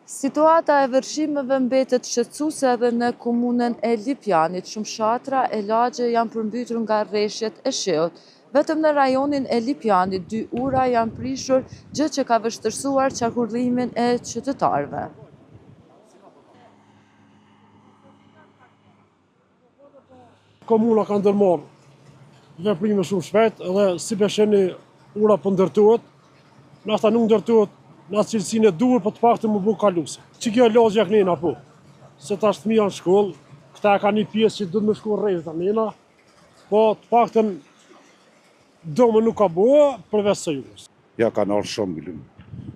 Situata e vërshimeve mbetet shqetësuese edhe në komunën e Lipjanit. Shumë shatra e lagje janë përmbytur nga rreshtet e sheut. Vetëm në rajonin e Lipjanit, 2 ura janë prishur, gjë që ka vështirësuar qarkullimin e qytetarëve. Komuna ka ndërmarrë veprime shumë shpejt edhe si besheni ura po ndërtohet, nasta nuk ndërtohet në atë cilësinë e duhur, për të paktën më bë kaluse. Që kjo lagja kënena po, se tash fëmija në shkollë, këta ka një pjesë që duhet me shku rrezë të nena, po të paktën dome nuk ka bëhe përveç së jurës. Ja kanë ardhur shumë gëllim.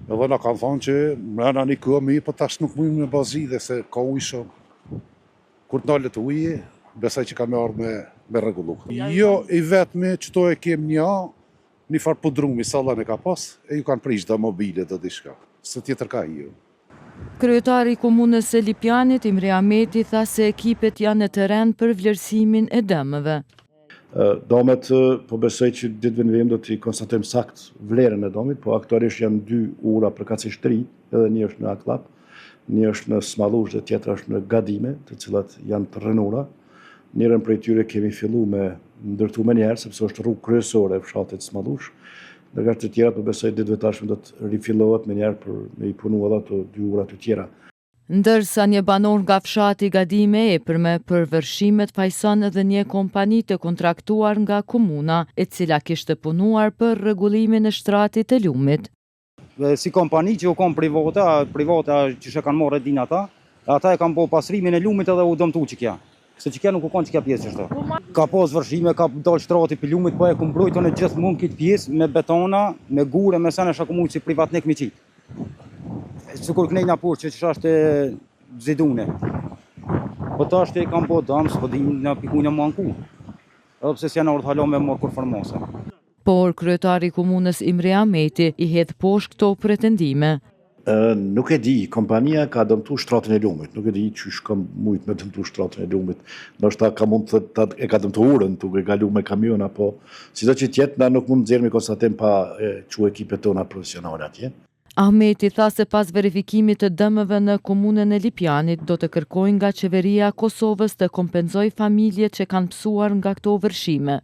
Edhe na kanë thonë që mrena një këmi, po tash nuk mujmë me bazi dhe se ka ujë shumë. Kur të nalet ujë, besoj që ka me ardhur me rregullu. Jo i vetmi që to e kem një farë pudrumi, sallan e ka pas, e ju kanë prish dhe mobile dhe diçka. Së tjetër ka jo. Kryetari i komunës së Lipjanit, Imre Ahmeti, tha se ekipet janë në terren për vlerësimin e dëmeve. Domet, po besoj që ditëve në vim do t'i konstatojmë sakt vlerën e domit, po aktualisht janë 2 ura përkatësisht 3, edhe një është në Aklap, një është në Smallush dhe tjetra është në Gadime, të cilat janë të rënura. Njërën prej tyre kemi fillu me ndërtu me njerë, sepse është rrugë kryesore e fshatit Smallush. Ndërka të tjera, po besoj ditëve tashme do të rifillohet me njerë për me i punu edhe ato 2 ura të tjera. Ndërsa një banor nga fshati Gadime epërme për vërshimet pajson edhe një kompani të kontraktuar nga komuna, e cila kishte punuar për rregullimin e shtratit të lumit. Si kompani që u kom privata që shë kanë morë din ata e kanë po pasrimin e lumit edhe u dëmtu që kja. Se që kja nuk u konë që kja pjesë qështë. Ka pos vërshime, ka dalë shtrati për lumit, po e ku mbrojtën e gjithë mund këtë pjesë me betona, me gure, me sene shaku mujtë si privatnik mi qitë. Sikur kënejna por që është zidune. Po ta është e kam po dëmë, s'po dim në pikunja më anku. Edhe pse s'janë ardhë halo me morë kur formose. Por kryetari komunës Imre Ahmeti i hedh poshtë këto pretendime. Nuk e di, kompania ka dëmtu shtratin e lumit, nuk e di që shkëm mujtë me dëmtu shtratin e lumit. Nështë ka mund të e ka dëmtu urën, tuk e kalu me kamiona, po si do që tjetë, na nuk mund të zirë me konstatim pa që ekipet tona profesionale atje. Ahmeti tha se pas verifikimit të dëmeve në komunën e Lipjanit, do të kërkojnë nga qeveria Kosovës të kompenzoj familjet që kanë psuar nga këto vërshime.